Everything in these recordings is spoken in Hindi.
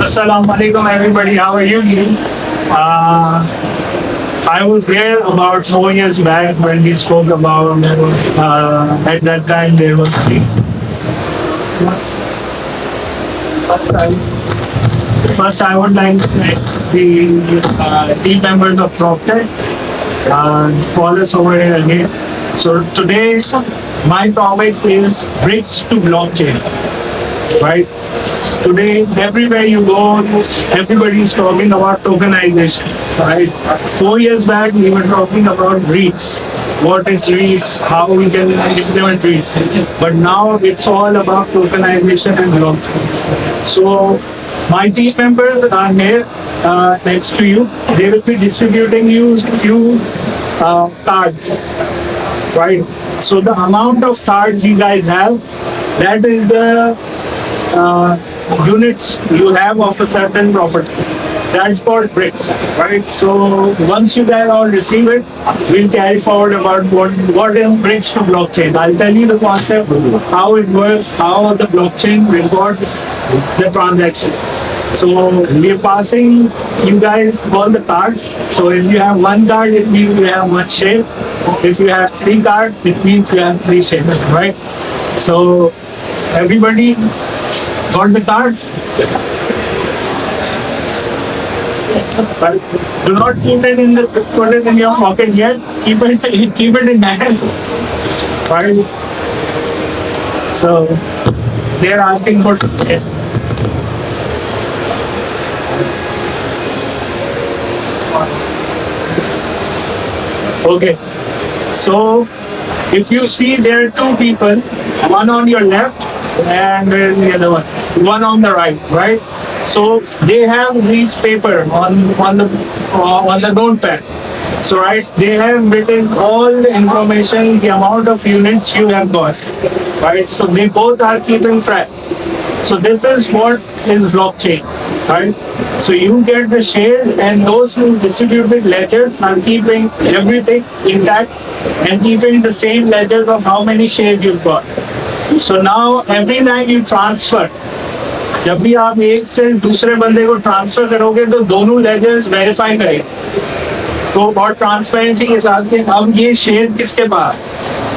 Assalamu alaikum, everybody. How are you? I was here about 4 years back when we spoke about. At that time, there was first. I would like to thank the team members of Procter for us over here again. So today, my topic is bridge to blockchain. Right? Today, everywhere you go, everybody is talking about tokenization. Right? 4 years back, we were talking about REITs. What is REITs? How we can implement REITs? But now it's all about tokenization and blockchain. So my team members are here next to you. They will be distributing you few cards. Right? So the amount of cards you guys have, that is the units you have of a certain property. That's called bricks, right? So once you guys all receive it, we'll carry forward about what is bridge to blockchain. I'll tell you the concept, how it works, how the blockchain records the transaction. So we're passing you guys all the cards. So if you have one card, it means you have one share. If you have three cards, it means you have three shares, right? So everybody got the cards? But do not keep it in your pocket yet. Keep it in hand. Right? So they're asking for it. Okay. So if you see there are two people, one on your left and there's the other one on the right? So they have these paper on the notepad. So right, they have written all the information, the amount of units you have got, right? So they both are keeping track. So this is what is blockchain, right? So you get the shares, and those who distributed ledgers are keeping everything intact and keeping the same ledgers of how many shares you've got. So now every time you transfer, जब भी आप एक से दूसरे बंदे को ट्रांसफर करोगे तो दोनों लेजर्स वेरीफाई करेंगे, तो बहुत ट्रांसपेरेंसी के साथ कि अब ये शेयर किसके पास.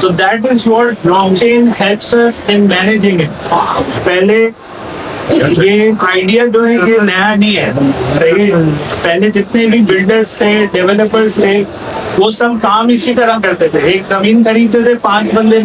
So that is what blockchain helps us in managing it. पहले ये आइडिया जो है ये नया नहीं है, सही. पहले जितने भी बिल्डर्स थे, डेवलपर्स थे, वो सब काम इसी तरह करते थे. एक जमीन खरीदते थे, पांच बंदे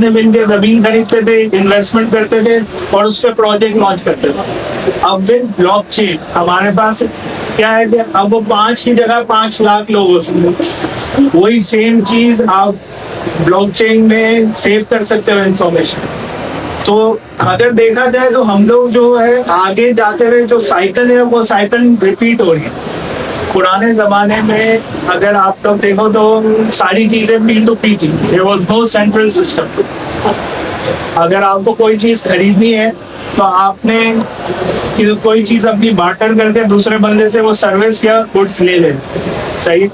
मिलके जमीन खरीदते थे, इन्वेस्टमेंट करते थे और उस पर प्रोजेक्ट लॉन्च करते थे. अब विद ब्लॉकचेन हमारे पास क्या है कि अब वो 5 की जगह 5 लाख लोग हो सकते, वही सेम चीज आप ब्लॉकचेन में सेव कर सकते हो इंफॉर्मेशन. तो अगर देखा जाए तो हम लोग जो है आगे जाते रहे, जो साइकिल है वो साइकिल रिपीट हो रही है. पुराने जमाने में अगर आप लोग देखो तो सारी चीजें P2P थी. There was no central system. अगर आपको कोई चीज खरीदनी है तो आपने कोई चीज अपनी बार्टर करके दूसरे बंदे से वो सर्विस या गुड्स ले ले, सही.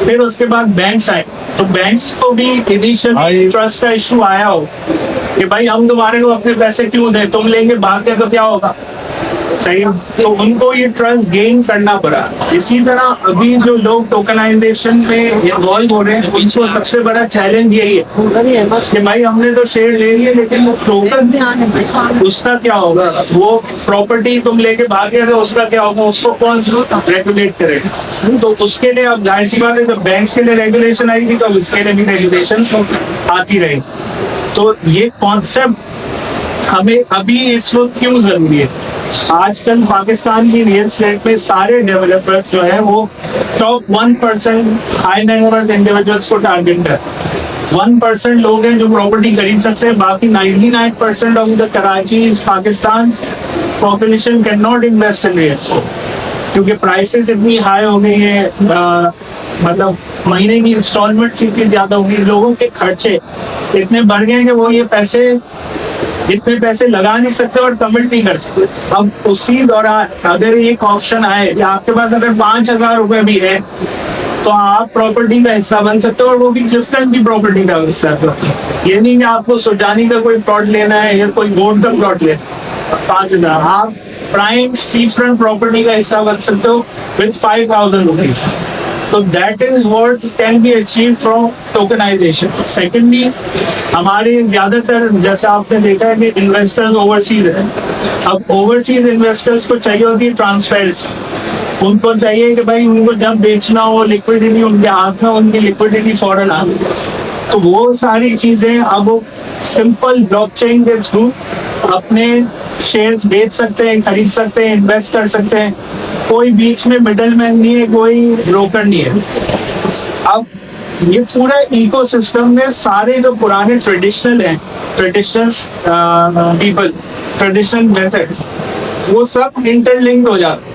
फिर उसके बाद बैंक्स आए, तो बैंक्स को भी इनिशियल ट्रस्ट का इशू आया हो कि भाई हम तुम्हारे को अपने पैसे क्यों दें, तुम लेंगे भाग के तो क्या होगा, सही. तो उनको ये ट्रस्ट गेन करना पड़ा. इसी तरह अभी जो लोग टोकनाइजेशन में इन्वॉल्व हो रहे हैं, उनको सबसे बड़ा चैलेंज यही है कि भाई हमने तो शेयर ले लिए, लेकिन वो टोकन उसका क्या होगा, वो प्रॉपर्टी तुम लेके भाग गए तो उसका क्या होगा, उसको कौन रेगुलेट करेगा. तो उसके लिए अब जाहिर सी बात है, जब बैंक्स के लिए रेगुलेशन आई थी तो उसके लिए भी रेगुलेशन आती रही. तो ये कॉन्सेप्ट हमें अभी इस वक्त क्यों जरूरी है. आजकल पाकिस्तान की रियल एस्टेट में सारे डेवलपर्स जो है वो टॉप 1% हाई नेटवर्थ इंडिविजुअल्स को टारगेट कर. 1% लोग हैं जो प्रॉपर्टी खरीद सकते हैं, बाकी 99% of the Karachi Pakistan population can not invest in real estate, क्योंकि प्राइसेस इतनी हाई हो गई है. मतलब महीने की इंस्टॉलमेंट इतनी ज्यादा हो गई, लोगों के खर्चे इतने बढ़ गए कि वो ये इतने पैसे लगा नहीं सकते और कमिट नहीं कर सकते. अब उसी दौरान अगर एक ऑप्शन आए कि आपके पास अगर 5,000 रुपए भी है तो आप प्रॉपर्टी का हिस्सा बन सकते हो, और वो भी जिसमें की प्रॉपर्टी का हिस्सा. ये नहीं कि आपको सुजानी का कोई प्लॉट लेना है या कोई गोल्ड का प्लॉट लेना. 5,000 आप प्राइम सी फ्रंट प्रॉपर्टी का हिस्सा बन सकते हो विद 5,000 रुपीज। तो that is what can be achieve from tokenization. Secondly, हमारे ज्यादातर जैसे आपने देखा है कि इन्वेस्टर्स ओवरसीज है। अब ओवरसीज इन्वेस्टर्स को चाहिए होती है ट्रांसपेरेंसी। उनको चाहिए कि भाई उनको जब बेचना हो लिक्विडिटी उनके हाथ में, उनकी लिक्विडिटी फौरन आ। तो वो सारी चीजें अब सिंपल ब्लॉकचेन के थ्रू अपने शेयर्स बेच सकते हैं, खरीद सकते हैं, इन्वेस्ट कर सकते हैं। कोई बीच में मिडलमैन नहीं है, कोई ब्रोकर नहीं है। अब ये पूरा इकोसिस्टम में सारे जो पुराने ट्रेडिशनल पीपल, ट्रेडिशनल मेथड्स, वो सब इंटरलिंक्ड हो जाते।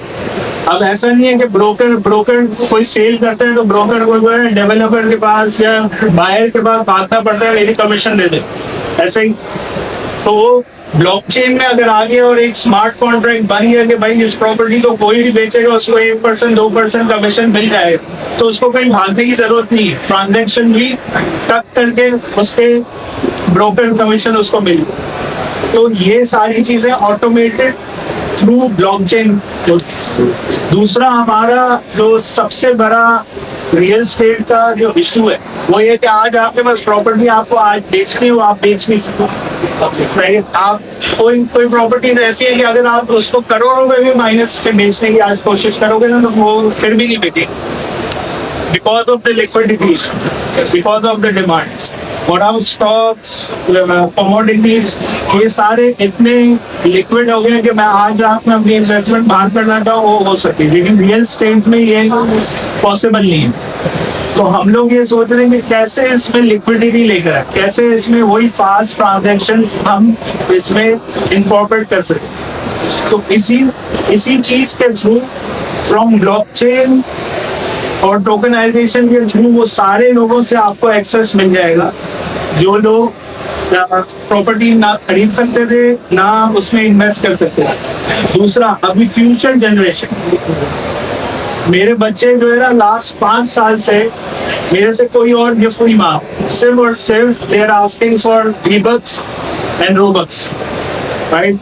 अब ऐसा नहीं है कि ब्रोकर कोई सेल करता है तो ब्रोकर को डेवलपर के पास या बायर के पास भागना पड़ता है, मेरी कमीशन दे दे, ऐसे ही। तो वो ब्लॉकचेन में अगर आ गया और एक स्मार्ट कॉन्ट्रैक्ट बन गया कि भाई इस प्रॉपर्टी को कोई भी बेचेगा उसको 1% 2% कमीशन मिल जाएगा, तो उसको कहीं भागने की जरूरत नहीं। ट्रांजैक्शन भी टक करके उसके ब्रोकर कमीशन उसको मिल। तो ये सारी चीजें ऑटोमेटेड थ्रू ब्लॉकचेन। दूसरा हमारा जो सबसे बड़ा रियल एस्टेट का जो इशू है वो ये कि आज आपके पास प्रॉपर्टी आपको आज बेचनी हो, आप बेच नहीं सकते। आप कोई प्रॉपर्टीज ऐसी है कि अगर आप उसको करोड़ों में भी माइनस पे बेचने की आज कोशिश करोगे ना तो वो फिर भी नहीं बिकेगी, because of the liquidity, because of the demand. और अब स्टॉक्स, कमोडिटीज, ये सारे इतने लिक्विड हो गए कि मैं आज रात में अपनी इन्वेस्टमेंट बाहर करना चाहूँ वो हो सके, लेकिन रियल एस्टेट में ये पॉसिबल नहीं है। तो हम लोग ये सोच रहे हैं कि कैसे इसमें लिक्विडिटी लेकर आए, कैसे इसमें वही फास्ट ट्रांजैक्शंस हम इसमें इनकॉर्पोरेट कर सकते। तो इसी चीज के थ्रू फ्रॉम ब्लॉकचेन और टोकनाइजेशन के थ्रू वो सारे लोगों से आपको एक्सेस मिल जाएगा जो लोग प्रॉपर्टी ना खरीद सकते थे, ना उसमें इन्वेस्ट कर सकते थे। दूसरा, अभी फ्यूचर जनरेशन, मेरे बच्चे जो है ना लास्ट 5 साल से मेरे से कोई और गिफ्ट नहीं मांग, सिर्फ और सिर्फ they are asking for V-Bucks and Robux, right?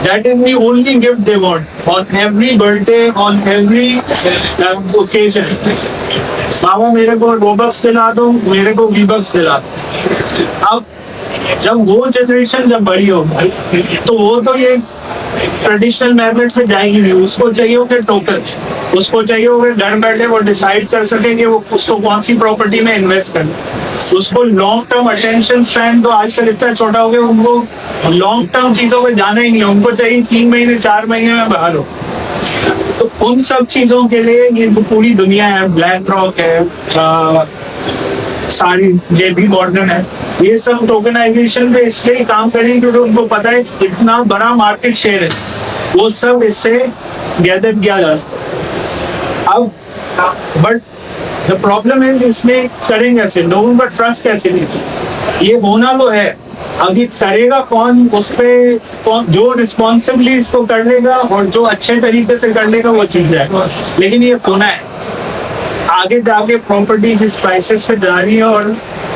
That is the only gift they want on every birthday, on every occasion. मामा मेरे को Robux दिला दो, मेरे को V-Bucks दिला दो। अब जब वो जनरेशन जब बड़ी होगी तो वो तो ये ट्रेडिशनल मेथड से जाएगी नहीं, उसको चाहिए होगा टोकन, उसको चाहिए होगा घर बैठे वो डिसाइड कर सके कि वो उसको कौन सी प्रॉपर्टी में इन्वेस्ट करना। उसको लॉन्ग टर्म अटेंशन स्पैन तो आजकल इतना छोटा हो गया, उनको लॉन्ग टर्म चीजों में जाना ही नहीं, उनको चाहिए 3 महीने 4 महीने में बाहर हो। तो उन सब चीजों के लिए ये पूरी दुनिया है, ब्लैक रॉक है, सारी JP Morgan है, ये सब टोकनाइजेशन पे इसलिए काम करेंगे क्योंकि उनको पता है इतना बड़ा मार्केट शेयर है, वो सब इससे गैदर किया जा सकता। अब बट द प्रॉब्लम है इसमें करेंगे कैसे, लोगों का ट्रस्ट कैसे नहीं। ये होना तो है, अभी करेगा कौन, उस पर जो रिस्पॉन्सिबली इसको कर लेगा और जो अच्छे तरीके से कर लेगा वो चीज है, लेकिन ये होना है। आगे जाके प्रॉपर्टी जिस प्राइसेस पे जा रही है और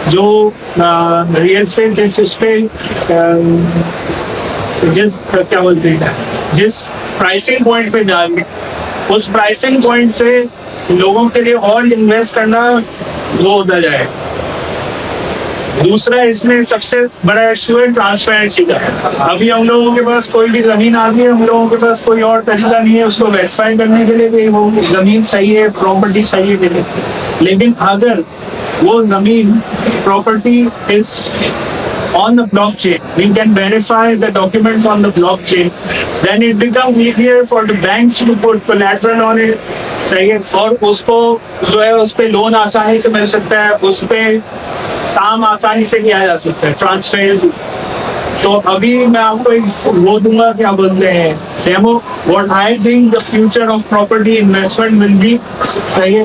जो रियल एस्टेट उस पे जिस क्या बोलते हैं जिस प्राइसिंग पॉइंट पे जा रही है, उस प्राइसिंग पॉइंट से लोगों के लिए और इन्वेस्ट करना वो होता जाए। दूसरा इसमें सबसे बड़ा इशू है ट्रांसपेरेंसी का। अभी हम लोगों के पास कोई भी जमीन आती है, हम लोगों के पास कोई और तरीका नहीं है उसको वेरीफाई करने के लिए कि वो जमीन सही है, प्रॉपर्टी सही है कि नहीं। लेकिन अगर वो जमीन property is on the blockchain, we can verify the documents on the blockchain, then it becomes easier for the banks to put collateral on it, सही है, और उसको जो है उस पे लोन आसानी से मिल सकता है, उस पे काम आसानी से किया जा सकता है, ट्रांसपेरेंसी। तो अभी मैं आपको एक वो दूंगा, क्या बोलते हैं, demo what I think the future of property investment will be, सही है,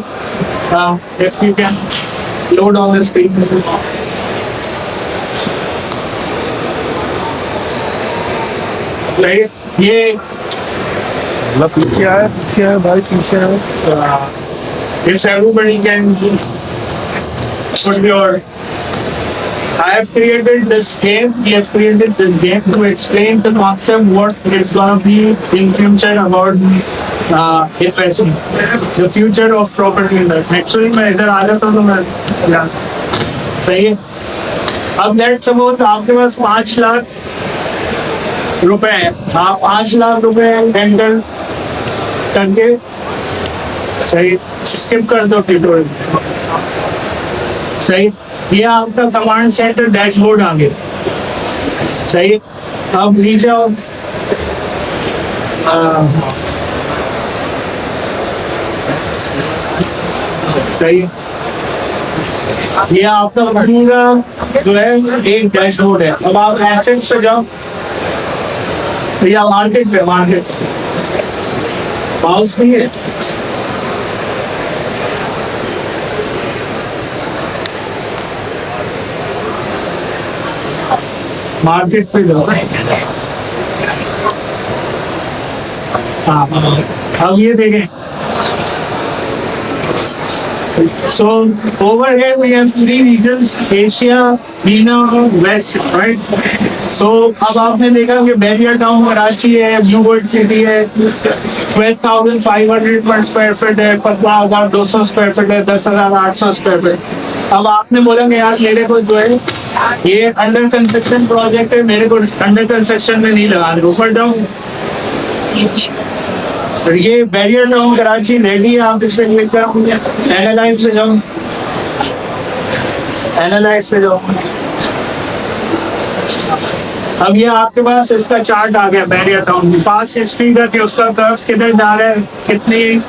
if you can load on the screen. ये मतलब पीछे है भाई, पीछे है। if everybody can put your I have created this game. We have created this game to explain the concept what is going to be in future about investing, the future of property investment. Actually, मैं इधर आ जाता हूँ तो मैं सही है. अब लेट सपोज आपके पास 5 लाख रुपए है, आप 5 लाख रुपए हैंडल करके सही स्किप कर दो ट्यूटोरियल. सही, ये आपका कमांड सेंटर डैशबोर्ड आ गया. सही, अब नीचे आओ. सही, ये आपका पूरा जो है एक डैशबोर्ड है. अब आप एसेट्स पे जाओ या मार्केट पे. मार्केट माउस नहीं है. मार्केट पे जाओ. हाँ, अब ये देखें. So over here we have 3 regions: Asia, MENA, West, right? So अब आपने देखा कि बैरियर टाउन कराची है, ब्लू वर्ल्ड सिटी है, 12,500 पर स्क्वायर फीट है, 15,200 स्क्वायर फीट है, 10,800 स्क्वायर फीट. अब आपने बोला कि यार मेरे को जो है ये अंडर कंस्ट्रक्शन प्रोजेक्ट है, मेरे को अंडर कंस्ट्रक्शन में नहीं लगाने. ऊपर डाउन ये बैरियर टाउन कराची रेडी है. आप इस पे क्लिक करो, एनालाइज पे जाओ. एनालाइज पे जाओ. अब ये आपके पास इसका चार्ट आ गया बैरियर टाउन. पास्ट हिस्ट्री का कि उसका कर्व किधर जा रहा है, कितनी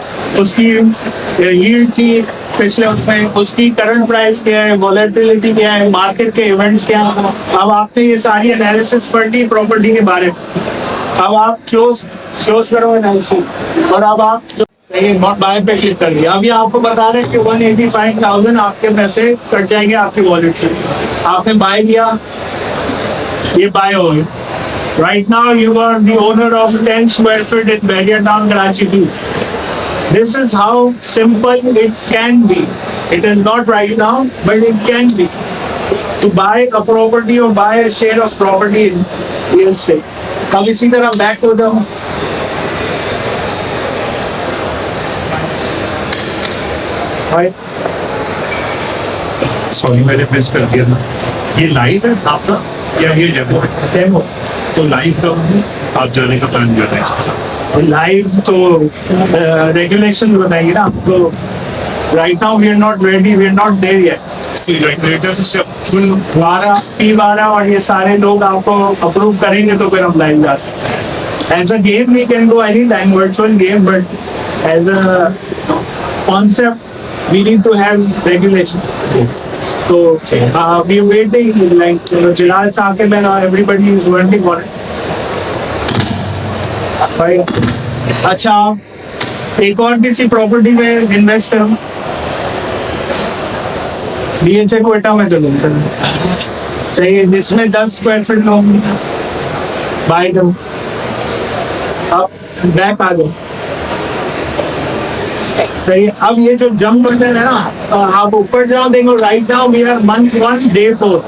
उसकी यील्ड थी पिछले उसमें, उसकी करंट प्राइस क्या है, वॉलेटिलिटी क्या है, मार्केट के इवेंट्स क्या है. अब आपने ये सारी एनालिसिस पढ़ी प्रॉपर्टी के बारे में. अब आप शोज करो एनालिसिस और अब आप बाय पे क्लिक कर दिया. अभी आपको बता रहे हैं कि 185,000 आपके पैसे कट जाएंगे आपके वॉलेट से. आपने बाय किया, ये बाय हो गया. Right now you are the owner of 10 square feet in Bahia Town, Karachi Beach. This is how simple it can be. It is not right now, but it can be. To buy a property or buy a share of property in real estate. अब इसी तरह बैक हो जाओ. सॉरी मैंने मिस कर दिया था. ये लाइव है आपका या ये डेमो है? डेमो. तो लाइव का आप जाने का प्लान कर रहे हैं? लाइव तो रेगुलेशन बताइए ना. तो right now we are not ready, we are not there yet. Regulator से फुल 12 और ये सारे लोग आपको अप्रूव करेंगे तो फिर हम लाइव जा सकते. As a game we can go any time, virtual game, but as a concept we need to have regulation. So we are waiting, like Jalal Saqib and everybody is working on it. Right. अच्छा, एक और किसी प्रॉपर्टी में इन्वेस्ट करूं, DHA कोटा में करूं. सही है, जिसमें 10 स्क्वायर फीट लूं, बाय करूं. अब बैक आ जाओ. सही है. अब ये जो जंप बटन है ना, आप ऊपर जाओ, देखो right now we are month 1 day 4.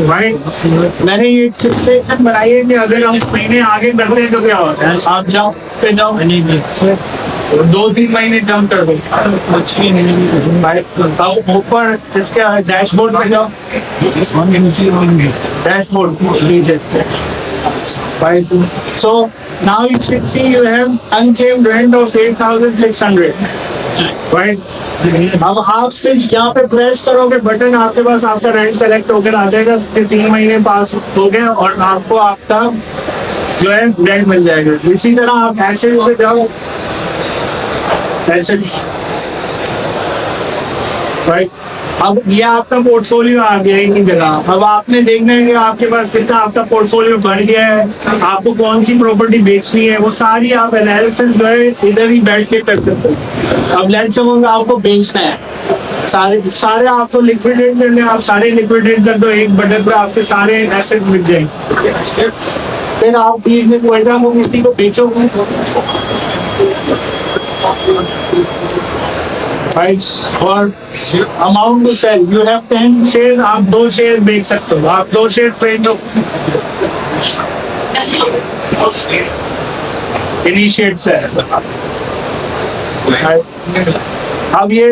Right, मैंने ये सिचुएशन बनाई है कि अगर हम महीने आगे करते हैं तो क्या होता है. आप जाओ पे जाओ, 2-3 महीने जंप कर दो. अब ऊपर इसके डैशबोर्ड पे जाओ. डैशबोर्ड नीचे. Right. So now you should see you have unchanged rent of 8,600. Right. अब आप सिर्फ यहाँ पे प्रेस करोगे बटन, आपके पास आपका रेंट सेलेक्ट होकर आ जाएगा. 3 महीने पास हो गए और आपको आपका जो है रेंट मिल जाएगा. इसी तरह आप एसेट्स पे जाओ. एसेट्स. राइट. अब ये आपका पोर्टफोलियो आ गया एक ही जगह. अब आपने देखना है कि आपके पास कितना आपका पोर्टफोलियो बढ़ गया है, आपको कौन सी प्रॉपर्टी बेचनी है, वो सारी आप एनालिसिस जो है इधर ही बैठ के कर सकते हो. अब लेट्स सपोज आपको बेचना है, सारे आपको लिक्विडेट करने, आप सारे लिक्विडेट कर दो एक बटन पर, आपके सारे एसेट बिक जाएंगे. फिर आप ये कोयटा मोमिटी को बेचोगे. राइट और amount to sell you have 10 share आप 2 शेयर बेच सकते हो आप 2 शेयर ट्रेड लो इनिशिएट से अब ये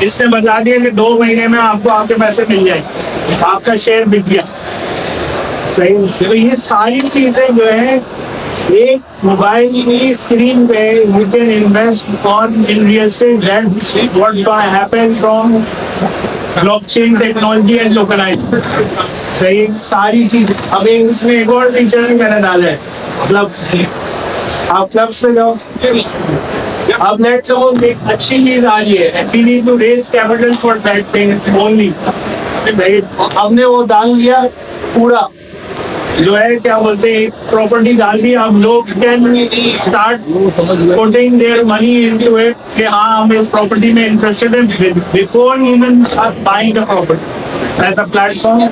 इसने बता दिया कि 2 महीने में आपको आपके पैसे मिल जाएंगे आपका शेयर बिक गया सही तो ये सारी चीजें जो है एक मोबाइल की स्क्रीन पे you can invest on in real estate that what gonna happen from blockchain technology and tokenization सही सारी चीज अब एक इसमें एक और फीचर भी मैंने डाला है क्लब्स आप क्लब्स में जाओ अब लेट्स सपोज एक अच्छी चीज आ रही है we need to raise capital for that thing only हमने वो डाल दिया पूरा जो है क्या बोलते हैं प्रॉपर्टी डाल दी हम लोग can start putting their money into it कि हाँ हम इस प्रॉपर्टी में इंटरेस्टेड हैं before even buying the property as a platform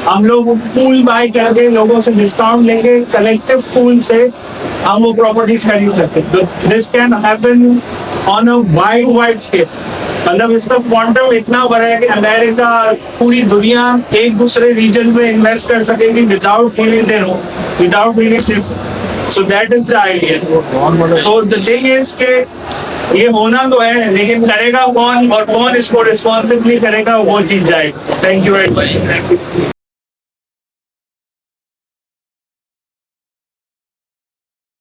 हम लोग पूल बाय करके लोगों से डिस्काउंट लेंगे कलेक्टिव पूल से हम वो प्रॉपर्टीज खरीद सकते हैं this can happen on a wide scale मतलब इसका क्वांटम इतना बड़ा है कि अमेरिका पूरी दुनिया एक दूसरे रीजन में इन्वेस्ट कर सकेगी without feeling their home without feeling so that is the idea so the thing is के ये होना तो है लेकिन करेगा कौन और कौन इसको रिस्पॉन्सिबली करेगा वो चीज जाएगा थैंक यू वेरी मच